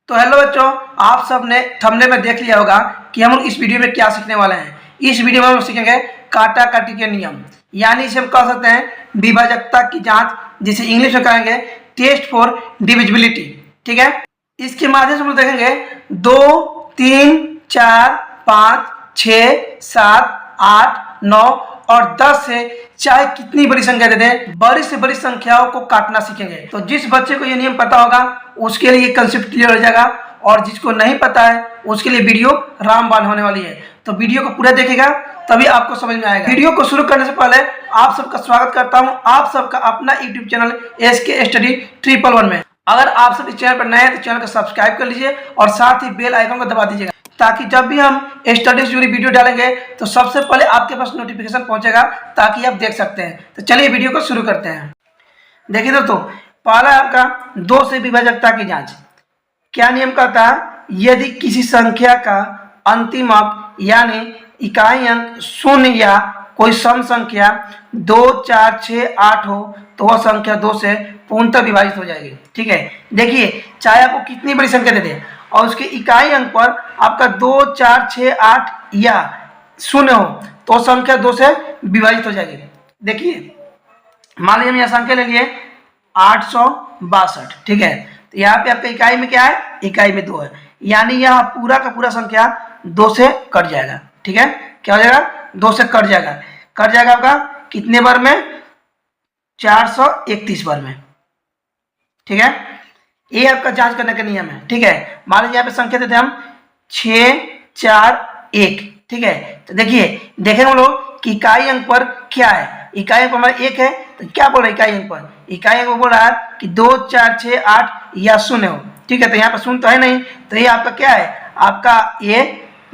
तो हेलो बच्चों, आप सब ने थंबनेल में देख लिया होगा कि हम लोग इस वीडियो में क्या सीखने वाले हैं। इस वीडियो में हम सीखेंगे काटा काटी के नियम, यानी इसे हम कह सकते हैं विभाजकता की जांच, जिसे इंग्लिश में कहेंगे टेस्ट फॉर डिविजिबिलिटी। ठीक है, इसके माध्यम से हम लोग देखेंगे 2, 3, 4, 5, 6, 7, 8, 9 और 10 से चाहे कितनी बड़ी संख्या दे दें, बड़ी से बड़ी संख्याओं को काटना सीखेंगे। तो जिस बच्चे को ये नियम पता होगा उसके लिए ये कंसेप्ट क्लियर हो जाएगा, और जिसको नहीं पता है उसके लिए वीडियो रामबाण होने वाली है। तो वीडियो को पूरा देखेगा तभी आपको समझ में आएगा। वीडियो को शुरू करने से पहले आप सबका स्वागत करता हूं आप सबका अपना यूट्यूब चैनल SK स्टडी 111 में। अगर आप सब इस चैनल पर नए हैं तो चैनल को सब्सक्राइब कर लीजिए और साथ ही बेल आइकन को दबा दीजिएगा, ताकि जब भी हम स्टडी से जुड़ी वीडियो डालेंगे तो सबसे पहले आपके पास नोटिफिकेशन पहुंचेगा, ताकि आप देख सकते हैं। तो चलिए वीडियो को शुरू करते हैं। देखिए दोस्तों, पहला है आपका 2 से विभाजकता की जांच। क्या नियम कहता है? यदि किसी संख्या का अंतिम अंक यानी इकाई अंक 0 या कोई सम संख्या 2, 4, 6, 8 हो तो वह संख्या 2 से पूर्णतः विभाजित हो जाएगी। ठीक है, देखिए चाहे आपको कितनी बड़ी संख्या दे दे और उसके इकाई अंक पर आपका 2, 4, 6, 8 या 0 हो तो संख्या 2 से विभाजित हो जाएगी। देखिए मान लीजिए हम यह संख्या ले लिए 862। ठीक है, तो यहाँ पे आपका इकाई में क्या है? इकाई में 2 है, यानी यह पूरा का पूरा संख्या 2 से कट जाएगा। ठीक है, क्या हो जाएगा? 2 से कट जाएगा। कट जाएगा आपका कितने बार में? 431 बार में। ठीक है, ये आपका जांच करने का नियम है। ठीक है, मान लीजिए यहाँ पे संख्या देते हैं हम 6, 4, 1। ठीक है, तो देखिए देखेंगे हम लोग कि इकाई अंक पर क्या है। इकाई अंक पर हमारा 1 है, तो क्या बोल रहा है इकाई अंक पर? इकाई अंक बोल रहा है कि 2, 4, 6, 8 या 0 हो। ठीक है, तो यहाँ पर 0 तो है नहीं, तो ये आपका क्या है? आपका ये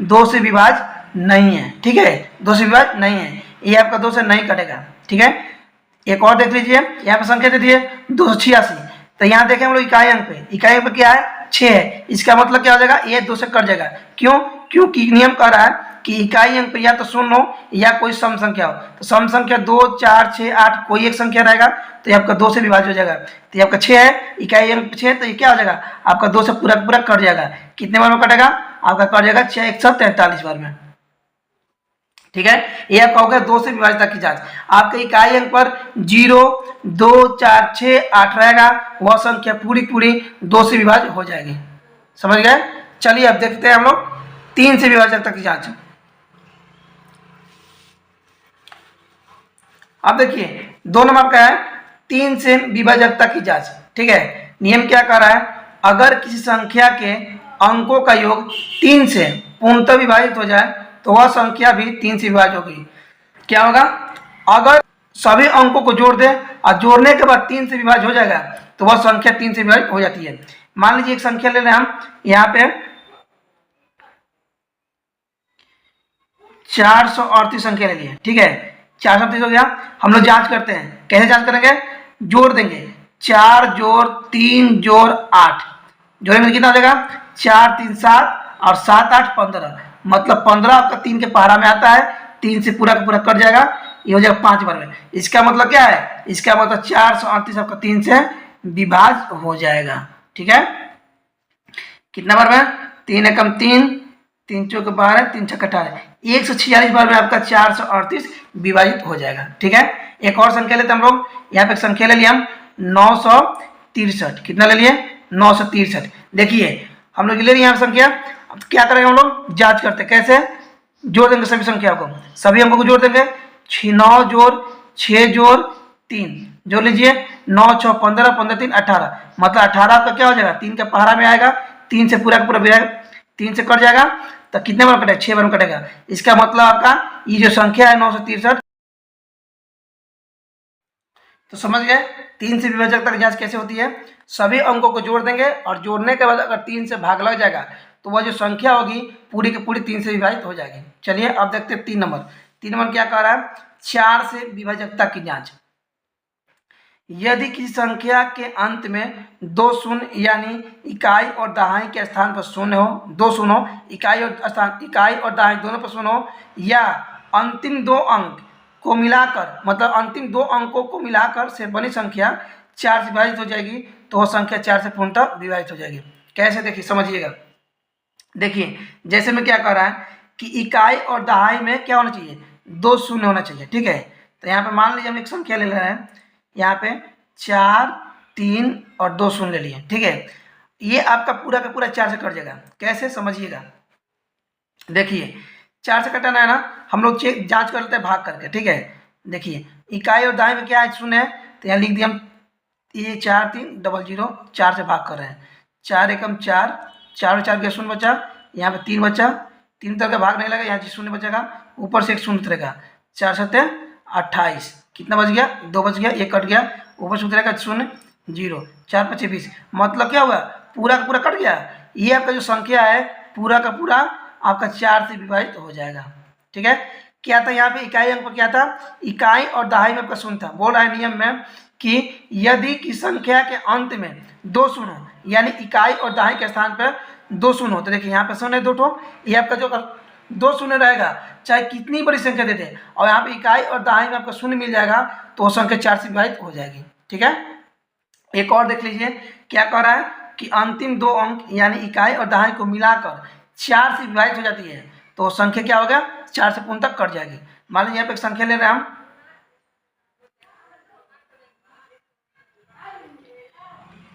2 से विभाज्य नहीं है। ठीक है, 2 से विभाज्य नहीं है, ये आपका 2 से नहीं कटेगा। ठीक है, एक और देख लीजिए, यहाँ पे संख्या दे दी है 286। तो यहाँ देखें हम लोग इकाई अंक पे, इकाई अंक पे क्या है? 6 है। इसका मतलब क्या हो जाएगा? ये 2 से कट जाएगा। क्यों? क्योंकि नियम कह रहा है कि इकाई अंक पे या तो 0 हो या कोई सम संख्या हो। तो सम संख्या 2, 4, 6, 8 कोई एक संख्या रहेगा तो ये आपका 2 से विभाज्य हो जाएगा। तो ये आपका 6 है, इकाई अंक 6, तो ये क्या हो जाएगा? आपका 2 से पूरा पूरा कट जाएगा। कितने बार में कटेगा? आपका कट जाएगा 6 143 बार में। ठीक है, ये आपका हो गया 2 से विभाजकता की जांच। आपके इकाई अंक पर 0, 2, 4, 6, 8 रहेगा, वह संख्या पूरी पूरी 2 से विभाज्य हो जाएगी। समझ गए? चलिए अब देखते हैं हम लोग 3 से विभाजकता की जांच। अब देखिए 2 नंबर का है 3 से विभाजकता की जांच। ठीक है, नियम क्या कह रहा है? अगर किसी संख्या के अंकों का योग 3 से पूर्णतः विभाजित हो जाए तो वह संख्या भी 3 से विभाज्य होगी। क्या होगा? अगर सभी अंकों को जोड़ दें और जोड़ने के बाद 3 से विभाज्य हो जाएगा तो वह संख्या 3 से विभाजित हो जाती है। मान लीजिए एक संख्या ले रहे हैं हम, यहाँ पे 438 संख्या ले लिए। ठीक है, 438 हो गया। हम लोग जांच करते हैं। कैसे जांच करेंगे? जोड़ देंगे, 4 जोड़ 3 जोड़ 8 जोड़ेंगे कितना हो जाएगा? 4 3 7 और 7 8 15, मतलब 15 आपका 3 के पहाड़ा में आता है। 3 से पूरा का पूरा कट जाएगा, ये हो जाएगा 5 बार में। इसका मतलब क्या है? इसका मतलब 438 आपका 3 से विभाज्य हो जाएगा। ठीक है, कितना बार में? 3 एकम 3, 3 चौके 12, 3 छक्के 18, 146 बार में आपका 438 विभाजित हो जाएगा। ठीक है, एक और संख्या लेते हैं हम लोग। यहाँ पे संख्या ले लिया हम 963। कितना ले लिए? 963। देखिए हम लोग ले लिए यहाँ संख्या। अब क्या करेंगे हम लोग? जांच करते हैं। कैसे? जोड़ देंगे सभी संख्या को, सभी अंकों को जोड़ देंगे। 9 जोड़ 6 जोड़ 3 जोड़ लीजिए, 9 6 15, 15 3 18, मतलब 18 आपका क्या हो जाएगा? 3 के पहाड़ा में आएगा। 3 से पूरा का पूरा 3 से कट जाएगा, तो कितने बार कटेगा? 6 बार में कटेगा। इसका मतलब आपका ये जो संख्या है 963। तो समझ गए 3 से विभाजकता की जांच कैसे होती है? सभी अंकों को जोड़ देंगे और जोड़ने के बाद अगर 3 से भाग लग जाएगा तो वह जो संख्या होगी पूरी की पूरी 3 से विभाजित हो जाएगी। चलिए अब देखते हैं 3 नंबर। 3 नंबर क्या कह रहा है? 4 से विभाजकता की जांच। यदि किसी संख्या के अंत में 2 शून्य यानी इकाई और दहाई के स्थान पर 0 हो, 2 शून्य हो, इकाई और दहाई दोनों पर 0 हो, या अंतिम 2 अंक को मिलाकर, मतलब अंतिम 2 अंकों को मिलाकर से बनी संख्या 4 से विभाजित हो जाएगी तो वह संख्या 4 से पूर्णतः विभाजित हो जाएगी। कैसे, देखिए समझिएगा। देखिए जैसे में क्या कर रहा है कि इकाई और दहाई में क्या होना चाहिए, 2 शून्य होना चाहिए, ठीक है। तो यहाँ पे मान लीजिए हम एक संख्या ले रहे हैं, यहाँ पे 4, 3 और 2 शून्य ले लिए, ठीक है। ये आपका पूरा का पूरा 4 से कट जाएगा। कैसे, समझिएगा। देखिए 4 से कटाना है ना, हम लोग चेक जांच कर लेते हैं भाग करके, ठीक है। देखिए इकाई और दहाई में क्या है, शून्य है, तो यहाँ लिख दिया हम ये 4 3 0 0, 4 से भाग कर रहे हैं। 4 एकम 4, 4 और 4 के शून्य बचा, यहाँ पे 3 बचा, 3 तरह का भाग नहीं लगा, यहाँ शून्य बचेगा, ऊपर से एक शून्य उतरेगा, 4 7 28, कितना बच गया, 2 बच गया, 1 कट गया, ऊपर से उतरेगा शून्य 0, 4 5 20, मतलब क्या हुआ, पूरा का पूरा कट गया। ये आपका जो संख्या है पूरा का पूरा आपका 4 से विभाजित हो जाएगा, ठीक है। क्या था यहाँ पे इकाई अंक पर क्या था, इकाई और दहाई में आपका शून्य था। बोल रहा है नियम में कि यदि की संख्या के अंत में 2 शून्य हो, यानी इकाई और दहाई के स्थान पर 2 शून्य हो, तो देखिए यहाँ पे शून्य 2 ठो, ये आपका जो 2 शून्य रहेगा चाहे कितनी बड़ी संख्या दे दे, और यहाँ पे इकाई और दहाई में आपका शून्य मिल जाएगा तो वो संख्या 4 से विभाजित हो जाएगी, ठीक है। एक और देख लीजिए क्या कह रहा है कि अंतिम 2 अंक यानी इकाई और दहाई को मिलाकर 4 से विभाजित हो जाती है, तो संख्या क्या होगा, 4 से पूर्ण तक कट जाएगी। मान लीजिए यहाँ पे एक संख्या ले रहे हैं हम,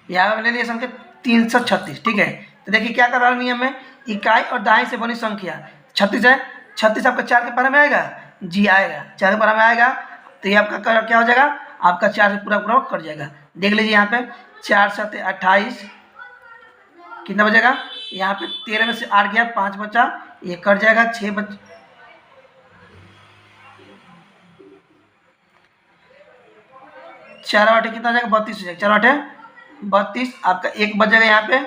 यहाँ पे ले लिए संख्या 336, ठीक है। तो देखिए क्या कर रहा है नियम में, इकाई और दहाई से बनी संख्या 36 है, 36 आपका 4 के पारा में आएगा, जी आएगा, 4 के पारा में आएगा, तो ये आपका क्या हो जाएगा, आपका 4 से पूरा पूरा कट जाएगा। देख लीजिए यहाँ पे 4 7 28, कितना बचेगा, यहाँ पे 13 में से 8 गया, 5 बचा, ये कट जाएगा, 6 बच 4 8 कितना हो जाएगा, 32 हो जाएगा, 4 8 32, आपका 1 बच जाएगा, यहाँ पे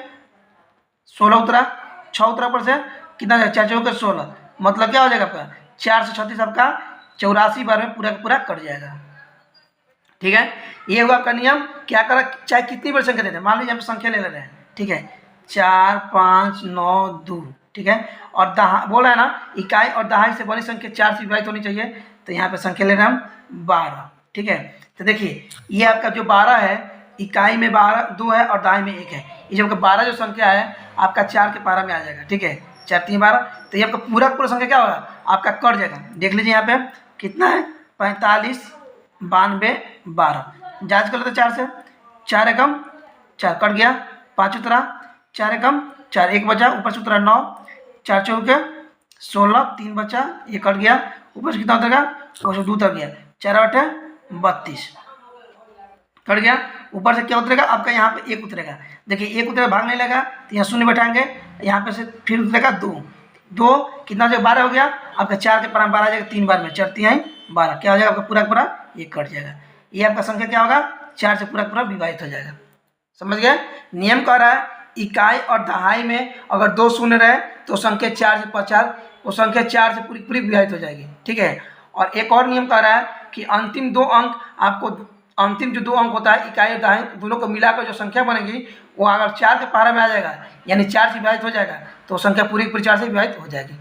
16 उतरा, 6 उतरा पर से कितना जाएगा, 4 4 16, मतलब क्या हो जाएगा आपका 4 से 36 आपका 84 बार में पूरा का पूरा कट जाएगा, ठीक है। ये हुआ आपका नियम। क्या करा, चाहे कितनी बड़ी संख्या देते हैं, मान लीजिए हम संख्या ले रहे हैं, ठीक है, 4 5 9 2, ठीक है। और बोला है ना इकाई और दहाई से बनी संख्या 4 से विभाजित होनी चाहिए, तो यहाँ पे संख्या ले रहे हैं हम 12, ठीक है। तो देखिए ये आपका जो 12 है, इकाई में 12 2 है और दहाई में 1 है, ये जो आपका 12 जो संख्या है आपका 4 के पारा में आ जाएगा, ठीक है, 4 3 12, तो ये आपका पूरा पूरा संख्या क्या होगा, आपका कट जाएगा। देख लीजिए यहाँ पे कितना है, 45 92 12, जांच कर लेते 4 से, 4 एकम 4 कट गया, 5 उतरा, 4 एकम 4 1 बचा, ऊपर से उतरा 9, 4 चौके 16, 3 बचा, ये कट गया, ऊपर से कितना उतरेगा, ऊपर से 2 उतर गया, 4 8 32, कट गया, ऊपर से क्या उतरेगा आपका, यहाँ पे 1 उतरेगा। देखिए 1 उतरेगा, भाग नहीं लगा, तो यहाँ शून्य बैठाएंगे, यहाँ पे से फिर उतरेगा 2 2, कितना हो जाएगा, 12 हो गया, आपका 4 के पारा 12 आ जाएगा, 3 बार में 4 3 12, क्या हो जाएगा आपका पूरा पूरा ये कट जाएगा। ये आपका संख्या क्या होगा, 4 से पूरा पूरा विभाजित हो जाएगा, समझ गए। नियम कह रहा है इकाई और दहाई में अगर 2 शून्य रहे तो संख्या 4 से 50, वो संख्या 4 से पूरी पूरी विभाजित हो जाएगी, ठीक है। और एक और नियम कह रहा है कि अंतिम 2 अंक आपको, अंतिम जो 2 अंक होता है इकाई और दहाई दोनों को मिलाकर जो संख्या बनेगी वो अगर 4 के पारा में आ जाएगा, यानी 4 से विभाजित हो जाएगा, तो संख्या पूरी पूरी 4 से विभाजित हो जाएगी,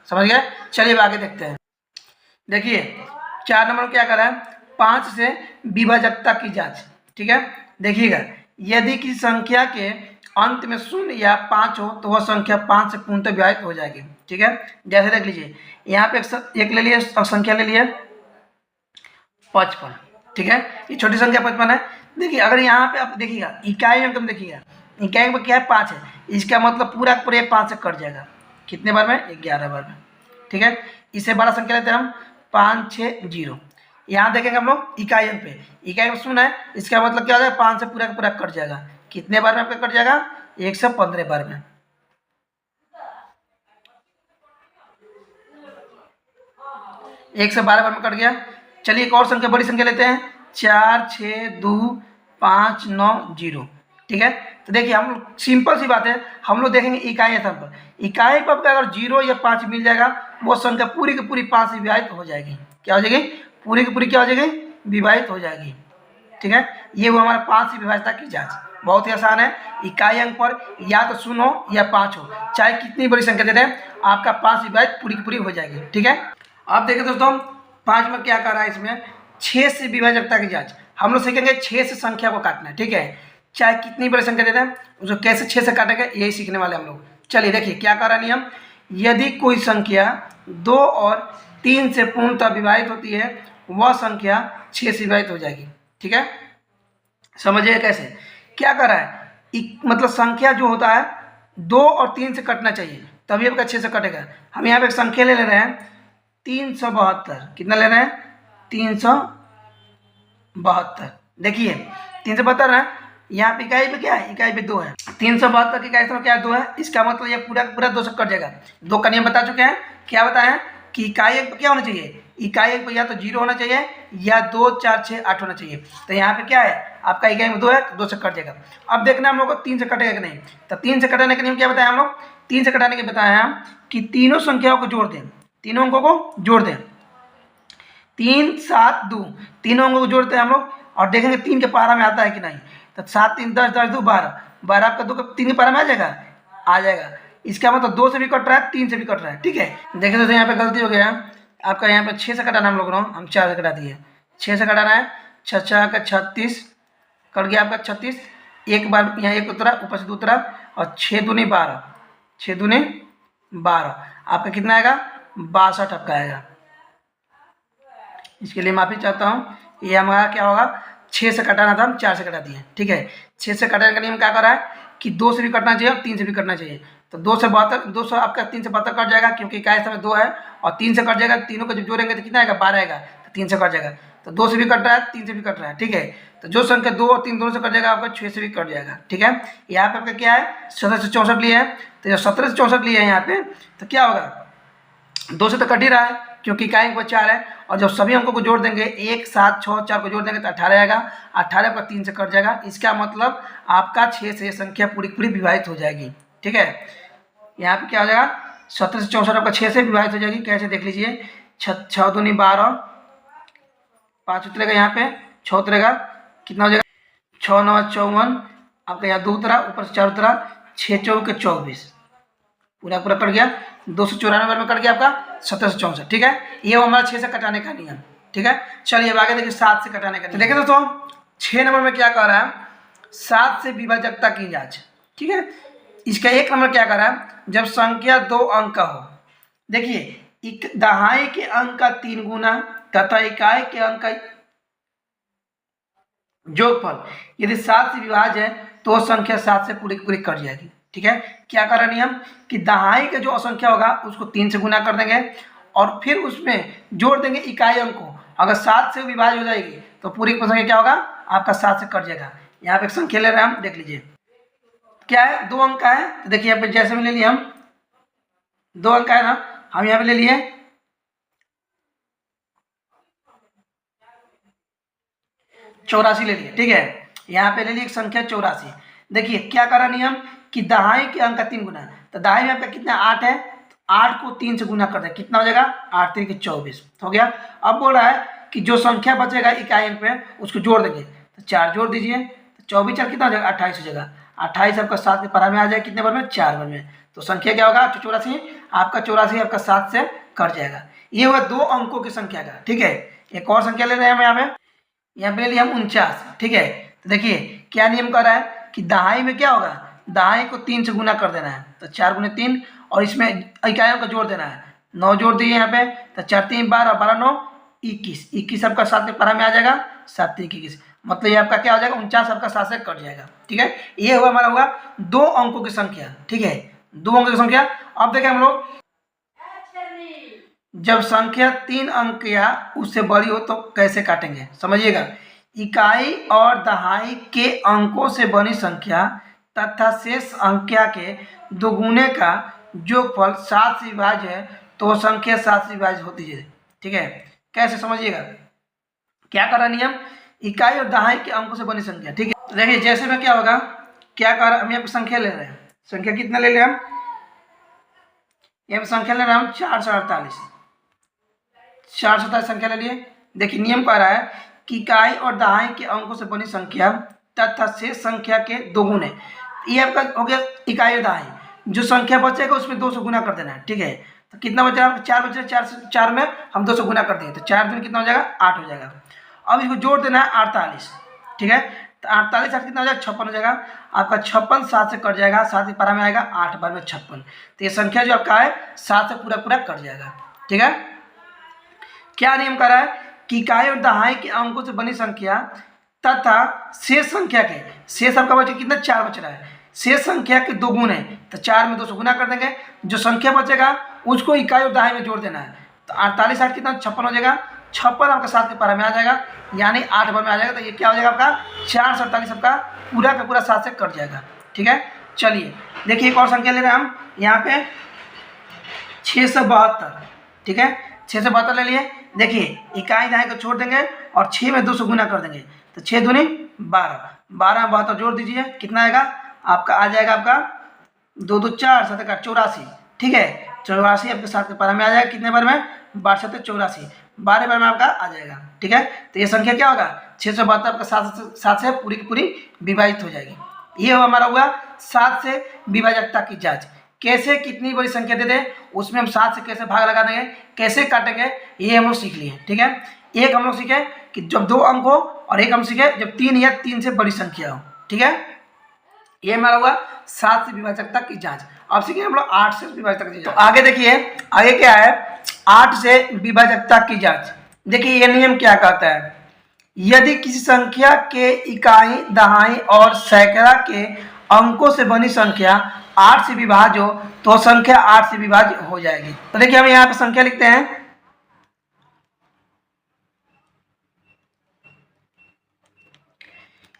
समझ गए। चलिए आगे देखते हैं। देखिए 4 नंबर क्या कर रहा है, 5 से विभाजकता की जांच, ठीक है। देखिएगा यदि किसी संख्या के अंत में 0 या 5 हो तो वह संख्या 5 से पूर्णतः विभाजित हो जाएगी, ठीक है। जैसे देख लीजिए यहाँ पे एक ले लिए, संख्या ले लिए 55, ठीक है, ये छोटी संख्या 55 है। देखिए अगर यहाँ पे आप देखिएगा इकाई में कम, देखिएगा इकाई में क्या है 5 है, इसका मतलब पूरा पूरे 5 से कट जाएगा, कितने बार में, 11 बार में, ठीक है। इससे बड़ा संख्या लेते हैं हम 5 6 0, यहाँ देखेंगे हम लोग इकाई अंक पे, इकाई में 0 है, इसका मतलब क्या हो जाएगा 5 से पूरा का पूरा कट जाएगा, कितने बार में आपका कट जाएगा, 115 बार में, 112 बार में कट गया। चलिए एक और संख्या बड़ी संख्या लेते हैं, 4 6 2 5 9 0, ठीक है। तो देखिए हम लोग सिंपल सी बात है, हम लोग देखेंगे इकाई स्थान पर, इकाई पर अगर 0 या 5 मिल जाएगा वो संख्या पूरी की पूरी 5 से विभाजित हो जाएगी, क्या हो जाएगी, पूरी की पूरी क्या हो जाएगी, विभाजित हो जाएगी, ठीक है। ये वो हमारा 5 से विभाजितता की जांच, बहुत ही आसान है। इकाई अंक पर या तो 0 हो या 5 हो, चाहे कितनी बड़ी संख्या दे दें, आपका 5 से विभाजित पूरी की पूरी हो जाएगी, ठीक है। आप देखिए दोस्तों 5 में क्या कर रहा है, इसमें 6 से विभाजकता की जांच, हम लोग सीखेंगे 6 से संख्या को काटना है, ठीक है। चाहे कितनी बड़ी संख्या दे दें उसको कैसे 6 से काटेंगे यही सीखने वाले हम लोग। चलिए देखिए क्या कह रहा नियम, यदि कोई संख्या 2 और 3 से पूर्णतः विभाजित होती है वह संख्या 6 से विभाजित हो जाएगी। ठीक है, समझिए कैसे क्या कर रहा है, मतलब संख्या जो होता है 2 और 3 से कटना चाहिए तभी आपका 6 से कटेगा। हम यहाँ पे एक संख्या ले रहे हैं 372, कितना ले रहे हैं 372। देखिए 372 है, यहाँ पे इकाई पे क्या है, इकाई पे 2 है, 372 की इकाई क्या है 2 है, इसका मतलब ये पूरा पूरा 2 से कट जाएगा। 2 का नियम बता चुके हैं, क्या बताएं कि इकाई एक पे क्या होना चाहिए, इकाई एक पे या तो 0 होना चाहिए या 2 4 6 8 होना चाहिए। तो यहाँ पे क्या है आपका इकाई में 2 है तो 2 से कट जाएगा। अब देखना हम लोग को 3 से कटेगा कि नहीं, तो 3 से कटाने के नियम क्या बताया हम लोग, 3 से कटाने के बताया हम कि तीनों संख्याओं को जोड़ दें, तीनों अंकों को जोड़ दें, 3 7 2 तीनों अंकों को जोड़ते हैं हम लोग और देखेंगे 3 के पारा में आता है कि नहीं। तो 7 3 10 10 2 12, 12 आपका 2 3 के पारा में आ जाएगा। इसका मतलब 2 से भी कट रहा है 3 से भी कट रहा है। ठीक है, देखिए दोस्तों यहाँ पे गलती हो गया, आपका यहाँ पे 6 से कटाना हम लोग को, हम 4 से कटा दिए, 6 से कटाना है, 6 6 का 36 कट गया आपका 36, एक बार यहाँ एक उतरा ऊपर से 2 उतरा और 6 दूनी 12, 6 दूनी 12 आपका कितना आएगा 62 आपका आएगा। इसके लिए माफ़ी चाहता हूँ, ये हमारा क्या होगा 6 से कटाना था हम 4 से कटा दिए। ठीक है, 6 से कटाने का नियम क्या कर रहा है कि 2 से भी कटना चाहिए और 3 से भी कटना चाहिए। तो 2 से 72, 200 आपका 3 से 72 कट जाएगा क्योंकि इकाई समय 2 है और 3 से कट जाएगा, तीनों को जब जोड़ेंगे तो कितना आएगा 12 आएगा, तो 3 से कट जाएगा। तो 2 से भी कट रहा है 3 से भी कट रहा है। ठीक है, तो जो संख्या 2 और 3 दोनों से कट जाएगा आपका 6 से भी कट जाएगा। ठीक है, यहाँ पे आपका क्या है 17 से 64 लिए है, तो जब 17 से 64 लिए है यहाँ पे तो क्या होगा 2 से तो कट ही रहा है क्योंकि इकाई अंक 4 है और जब सभी अंकों को जोड़ देंगे 1 7 6 4 को जोड़ देंगे तो 18 आएगा, 18 पर 3 से कट जाएगा। इसका मतलब आपका 6 से संख्या पूरी पूरी विभाजित हो जाएगी। ठीक है, यहाँ पे क्या हो जाएगा 17 से 64 आपका 6 से विभाजित हो जाएगी। कैसे देख लीजिए, 6 दूनी 12, 5 उतरेगा यहाँ पे 6 उतरेगा, कितना हो जाएगा 6 9 54 आपका यहाँ 2 उतरा ऊपर से 4 उतरा, 6 4 के 24 पूरा पूरा कट गया, 294 में कट गया आपका 17 से 64। ठीक है, ये हमारा 6 से कटाने का नियम। ठीक है, चलिए अब आगे देखिए 7 से कटाने का नियम। देखिए दोस्तों 6 नंबर में क्या कह रहा है 7 से विभाजकता की जांच। ठीक है, इसका 1 नंबर क्या कर रहा है जब संख्या 2 अंक का हो। देखिए दहाई के अंक का 3 गुना तथा इकाई के अंक का जोगफल यदि 7 से विभाज्य है तो संख्या 7 से पूरी पूरी कट जाएगी। ठीक है, क्या कर रहा है नियम कि दहाई का जो असंख्या होगा उसको 3 से गुना कर देंगे और फिर उसमें जोड़ देंगे इकाई अंक को। अगर 7 से विभाज्य हो जाएगी तो पूरी संख्या क्या होगा आपका 7 से कट जाएगा। यहाँ पे एक संख्या ले रहे हैं हम, देख लीजिए क्या है 2 अंक का है। तो देखिए यहाँ पे जैसे में ले लिए हम 2 अंक का है ना, हम यहाँ पे ले लिए 84 ले लिए। ठीक है, यहाँ पे ले लिए एक संख्या 84। देखिए क्या कर रहा नियम कि दहाई के अंक का 3 गुना, तो दहाई में आपका कितना 8 है, 8 को 3 से गुना कर दे, कितना हो जाएगा 8 3 के 24 हो गया। अब बोल रहा है कि जो संख्या बचेगा इकाई अंक पे उसको जोड़ देंगे, तो 4 जोड़ दीजिए, तो 24 4 कितना हो जाएगा 28 हो जाएगा। 28 आपका 7 के पारा में आ जाएगा, कितने बार में 4 बार में, तो संख्या क्या होगा 84 आपका 84 आपका 7 से कट जाएगा। ये हुआ 2 अंकों की संख्या का। ठीक है, एक और संख्या ले रहे हैं हम यहाँ पे ले लिया हम 49। ठीक है, तो देखिए क्या नियम कर रहा है कि दहाई में क्या होगा दहाई को 3 से गुना कर देना है, तो 4 गुने 3 और इसमें इकाइयों का जोड़ देना है, 9 जोड़ दिए यहाँ पे, तो 4 3 12 12 9 21, 21 आपका 7 के पारा में आ जाएगा, 7 3 21, मतलब ये आपका क्या हो जाएगा 49 आपका 7 से कट जाएगा। ठीक है, ये हुआ हमारा हुआ 2 अंकों की संख्या। ठीक है, 2 अंकों की संख्या। अब देखें हम लोग जब संख्या 3 अंक या उससे बड़ी हो तो कैसे काटेंगे, समझिएगा। इकाई और दहाई के अंकों से बनी संख्या तथा शेष संख्या के दोगुने का जोगफल 7 से विभाज्य है तो संख्या 7 से विभाज्य होती है। ठीक है, कैसे समझिएगा, क्या कर रहा नियम इकाई और दहाई के अंकों से बनी संख्या। ठीक है, देखिए जैसे में क्या होगा, क्या कर हम यहाँ पे संख्या ले रहे हैं, संख्या कितना ले रहे हैं हम यहाँ पे संख्या ले रहे हैं हम 448 संख्या ले लिए। देखिए नियम कह रहा है कि इकाई और दहाई के अंकों से बनी संख्या तथा शेष संख्या के दोगुने, ये आपका हो गया इकाई और दहाई, जो संख्या बचेगा उसमें 2 से गुना कर देना है। ठीक है, तो कितना बचा 4 बचे, 4 में हम 2 से गुना कर देंगे, तो 4 दिन कितना हो जाएगा 8 हो जाएगा। अब इसको जोड़ देना है 48। ठीक है, तो 48 8 कितना हो जाएगा 56 हो जाएगा। आपका 56 7 से कट जाएगा, 7 के पारा में आएगा 8 बार में 56। तो ये संख्या जो आपका है 7 से पूरा पूरा कट जाएगा। ठीक है, क्या नियम कर रहा है कि इकाई और दहाई के अंकों से बनी संख्या तथा शेष संख्या के, शेष आपका बचे कितना 4 बच रहा है, शेष संख्या के 2 गुण है तो 4 में 2 से गुना कर देंगे, जो संख्या बचेगा उसको इकाई और दहाई में जोड़ देना है। तो 48 8 कितना 56 हो जाएगा, 56 आपका 7 के पारा में आ जाएगा यानी 8 बार में आ जाएगा। तो ये क्या हो जाएगा आपका 4 से 48 आपका पूरा का पूरा 7 से कट जाएगा। ठीक है, चलिए देखिए एक और संख्या ले रहे हैं हम यहाँ पे 672। ठीक है, 672 ले लिए। देखिए इकाई दहाई को छोड़ देंगे और 6 में 2 से गुना कर देंगे तो 6 दूनी 12, 12 में 72 जोड़ दीजिए कितना आएगा आपका, आ जाएगा आपका 2 2 4 7 का 84। ठीक है, 84 आपके 7 के पारा में आ जाएगा, कितने बार में 12 7 84, 12 बार में आपका आ जाएगा। ठीक है, तो ये संख्या क्या होगा 672 आपका 7 से पूरी की पूरी विभाजित हो जाएगी। ये हमारा हुआ 7 से विभाजकता की जांच। कैसे कितनी बड़ी संख्या दे दें उसमें हम 7 से कैसे भाग लगा देंगे, कैसे काटेंगे, ये हम लोग सीख लिए। ठीक है, एक हम लोग सीखे कि जब 2 अंक हो और एक हम सीखे जब 3 या 3 से बड़ी संख्या हो। ठीक है, ये हमारा हुआ 7 से विभाजकता की जांच। अब सीखेंगे हम लोग 8 से विभाजकता की जांच। तो आगे देखिए आगे क्या है 8 से विभाजकता की जांच। देखिए ये नियम क्या कहता है, यदि किसी संख्या के इकाई दहाई और सैकड़ा के अंकों से बनी संख्या 8 से विभाज्य हो तो संख्या 8 से विभाज्य हो जाएगी। तो देखिए हम यहाँ पे संख्या लिखते हैं,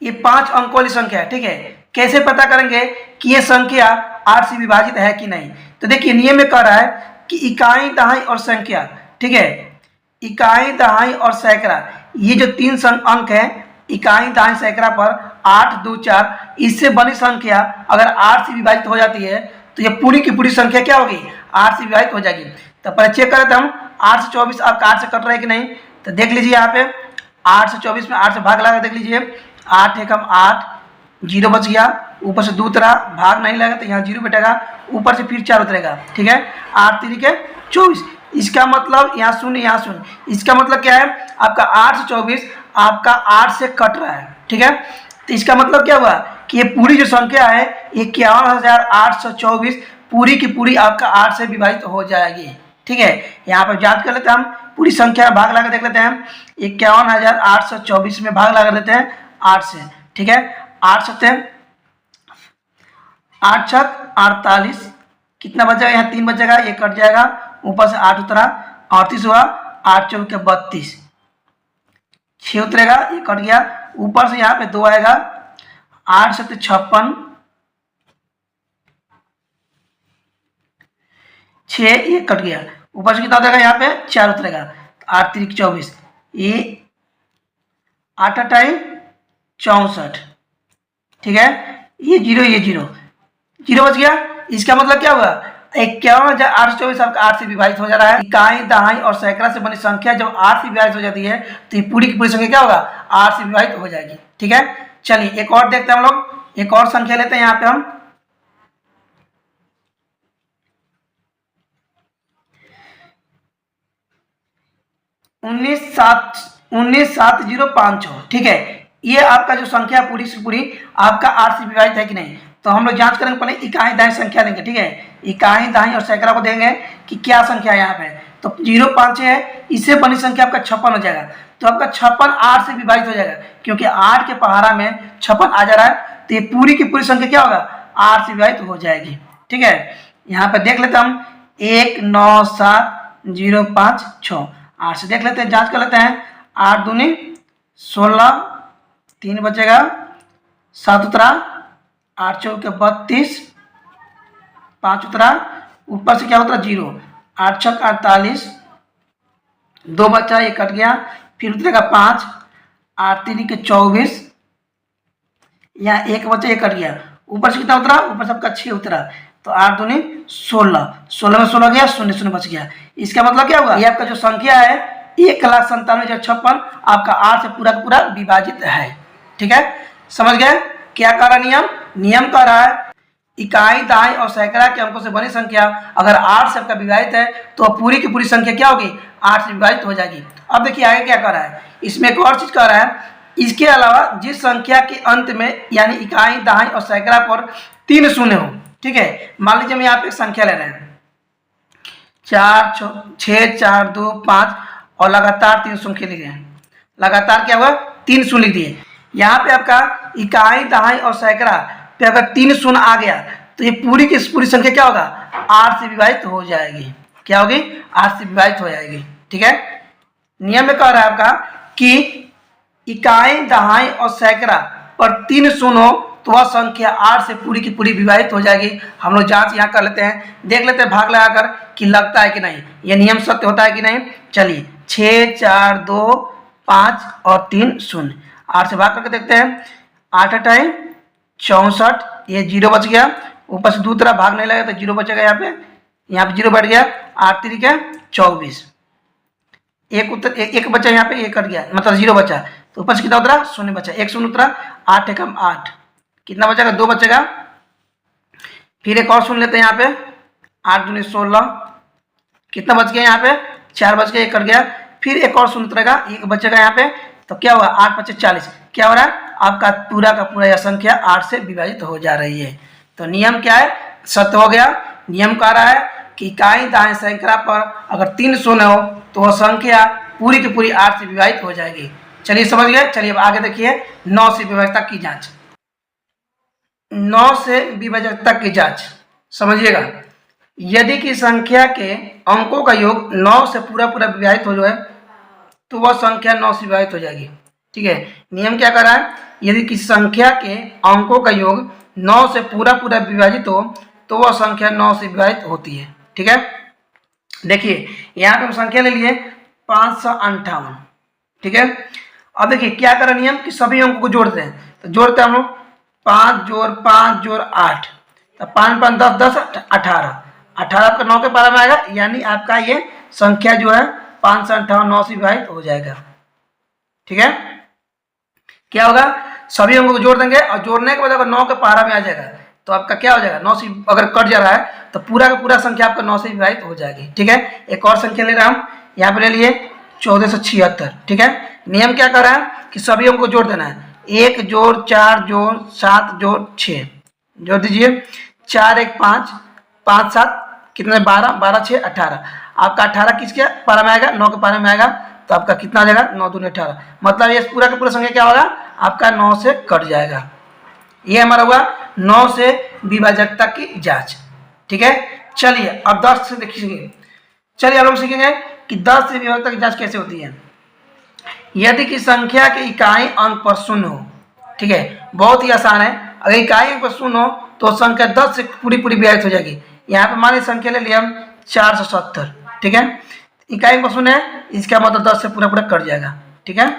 ये 5 अंकों वाली संख्या है। ठीक है, कैसे पता करेंगे कि ये संख्या 8 से विभाजित है कि नहीं। तो देखिए नियम में कह रहा है कि इकाई दहाई और संख्या, ठीक है, इकाई दहाई और सैकड़ा, ये जो 3 अंक है इकाई दहाई सैकड़ा पर 8 2 4, इससे बनी संख्या अगर 8 से विभाजित हो जाती है तो ये पूरी की पूरी संख्या क्या होगी 8 से विभाजित हो जाएगी। तो पहले चेक करें तो हम 8 से 24 आपका 8 से कट रहा है कि नहीं। तो देख लीजिए यहाँ पे 8 से 24 में 8 से भाग लगा, देख लीजिए 8 एकम 8, 0 बच गया, ऊपर से 2 उतरा, भाग नहीं लगा तो यहाँ 0 बैठेगा, ऊपर से फिर 4 उतरेगा। ठीक है, 8 3 के 24, इसका मतलब यहाँ शून्य यहाँ शून्य, इसका मतलब क्या है आपका 8 से 24 आपका 8 से कट रहा है। ठीक है, तो इसका मतलब क्या हुआ कि ये पूरी जो संख्या है 51,824 पूरी की पूरी आपका 8 से विभाजित हो जाएगी। ठीक है, यहाँ पर जांच कर लेते हैं हम, पूरी संख्या में भाग लगा देख लेते हैं, 51,824 में भाग लगा देते हैं 8 से। ठीक है, 8 7 8 छक 48, कितना बच जाएगा यहाँ 3 बच जाएगा, ये कट जाएगा, ऊपर से 8 उतरा 38 हुआ, 8 चौक 32, 6 उतरेगा, ये कट गया, ऊपर से यहाँ पे 2 आएगा, 8 7 56, 6 ये कट गया, ऊपर से कितना उतरेगा यहाँ पे 4 उतरेगा, 8 3 24, ये 8 8 64। ठीक है, ये 0 ये 0 0 बच गया, इसका मतलब क्या हुआ 51,824 आपका 8 से विभाजित हो जा रहा है। इकाई दहाई और सैकड़ा से बनी संख्या जब 8 से विभाजित हो जाती है तो ये पूरी की पूरी संख्या क्या होगा 8 से विभाजित हो जाएगी। ठीक है, चलिए एक और देखते हैं हम लोग, एक और संख्या लेते हैं यहाँ पे हम, उन्नीस 7056। ठीक है, ये आपका जो संख्या पूरी से पूरी आपका 8 से विभाजित है कि नहीं। तो हम लोग जांच करेंगे, पहले इकाई दहाई संख्या देंगे। ठीक है, इकाई दहाई और सैकड़ा को देंगे कि क्या संख्या है यहाँ पे, तो 0 5 है, इससे बनी संख्या आपका 56 हो जाएगा। तो आपका 56 8 से विभाजित हो जाएगा, क्योंकि 8 के पहाड़ा में 56 आ जा रहा है तो ये पूरी की पूरी संख्या क्या होगा 8 से विभाजित हो जाएगी। ठीक है, यहाँ पे देख लेते हैं हम 1 9 7 0 5 6, 8 से देख लेते हैं, जांच कर लेते हैं, 8 दूनी 16, 3 बचेगा, 7 उतरा, 8 चौके 32, 5 उतरा, ऊपर से क्या उतरा 0, 8 छक 48, 2 बचा ये कट गया, फिर उतरेगा 5, 8 3 के 24, यहाँ 1 बचा ये कट गया, ऊपर से कितना उतरा, ऊपर सबका 6 उतरा, तो 8 दूनी 16, 16 में 16 गया, 0 0 बच गया। इसका मतलब क्या हुआ, ये आपका जो संख्या है 1,97,056 आपका 8 से पूरा पूरा विभाजित है। ठीक है, समझ गए क्या कह रहा नियम, नियम कह रहा है इकाई दहाई और सैकड़ा के अंकों से बनी संख्या अगर 8 से आपका विभाजित है तो पूरी की पूरी संख्या क्या होगी 8 से विभाजित हो जाएगी। अब देखिए आगे क्या कह रहा है, इसमें एक और चीज कह रहा है इसके अलावा जिस संख्या के अंत में यानी इकाई, दहाई और सैकड़ा पर 3 शून्य हो, ठीक है। मान लीजिए हम यहाँ पे एक संख्या ले रहे हैं 4 6 4 2 5 और लगातार 3 शून्य लिखे हैं। लगातार क्या हुआ 3 शून्य लिख दिए। यहाँ पे आपका इकाई, दहाई और सैकड़ा पे अगर 3 शून्य आ गया तो ये पूरी की पूरी संख्या क्या होगा 8 से विभाजित हो जाएगी। क्या होगी 8 से विभाजित हो जाएगी, ठीक है। नियम में कह रहा है आपका कि इकाई, दहाई और सैकड़ा पर 3 शून्य हो तो वह संख्या 8 से पूरी की पूरी विभाजित हो जाएगी। हम लोग जांच यहाँ कर लेते हैं, देख लेते हैं भाग लगाकर कि लगता है कि नहीं, यह नियम सत्य होता है कि नहीं। चलिए 6 4 2 5 और 3 शून्य, 8 से भाग करके देखते हैं। 8 8 64, ये 0 बच गया। ऊपर से दूसरी तरफ भाग नहीं लगा तो 0 बचेगा। यहाँ पे 0 बैठ गया। 8 3 क्या 24, एक उत्तर एक बचा यहाँ पे, एक कट गया मतलब 0 बचा। तो ऊपर से कितना उतरा 0 बचा, 1 शून्य उतरा। 8 एकम 8, कितना बचेगा 2 बचेगा। फिर एक और सुन लेते हैं यहाँ पे 8 दूनी 16, कितना बच गया यहाँ पे 4 बच गया, 1 कट गया। फिर एक और शून्य उतरेगा, 1 बचेगा यहाँ पे। तो क्या हुआ 8 5 40, क्या हो रहा है आपका पूरा का पूरा यह संख्या 8 से विभाजित हो जा रही है। तो नियम क्या है सत्य हो गया। नियम कह रहा है कि इकाई, दहाई, सैकड़ा पर अगर 3 शून्य हो तो वह संख्या पूरी की पूरी 8 से विभाजित हो जाएगी। चलिए समझ गए। चलिए अब आगे देखिए 9 से विभाजकता की जांच। 9 से विभाजकता की जांच समझिएगा। यदि कि संख्या के अंकों का योग 9 से पूरा पूरा विभाजित हो जाए तो वह संख्या 9 से विभाजित हो जाएगी, ठीक है। नियम क्या कर रहा है, यदि किसी संख्या के अंकों का योग 9 से पूरा पूरा विभाजित हो तो वह संख्या 9 से विभाजित होती है, ठीक है। देखिए यहाँ पे हम संख्या ले लिए 558, ठीक है। अब देखिए क्या करें नियम कि सभी अंकों को जोड़ते हैं। तो जोड़ते हैं हम लोग 5 जोड़ 5 जोड़ 8, तो 5 5 10 10 18, 18 आपका 9 के पारा में आएगा। यानी आपका ये संख्या जो है 558 9 से विभाजित हो जाएगा, ठीक है। क्या होगा सभी अंकों को जोड़ देंगे और जोड़ने के बाद अगर 9 के पारा में आ जाएगा तो आपका क्या हो जाएगा 9 से अगर कट जा रहा है तो पूरा का पूरा संख्या आपका 9 से विभाजित हो जाएगी, ठीक है। एक और संख्या ले रहा हम यहाँ पे ले लिए 1476, ठीक है। नियम क्या कर रहा है कि सभी अंकों को जोड़ देना है। 1 जोड़ 4 जोड़ 7 जोड़ 6, जोड़ दीजिए। 4 1 5 5 7 कितने 12 12 6 18, आपका 18 किसके पारा में आएगा 9 के पारा में आएगा। तो आपका कितना आ जाएगा 9 दूनी 18, मतलब ये पूरा का पूरा संख्या क्या होगा आपका 9 से कट जाएगा। ये हमारा हुआ 9 से विभाजकता की जांच, ठीक है। चलिए अब 10 से देखिए। चलिए अब हम सीखेंगे कि 10 से विभाजकता की जांच कैसे होती है। यदि कि संख्या के इकाई अंक पर शून्य हो, ठीक है, बहुत ही आसान है। अगर इकाई अंक पर शून्य हो तो संख्या 10 से पूरी पूरी विभाजित हो जाएगी। यहाँ पे मान लीजिए संख्या ले लिया हम 470, ठीक है। इकाई अंक पर शून्य है, इसका मतलब 10 से पूरा पूरा कट जाएगा, ठीक है।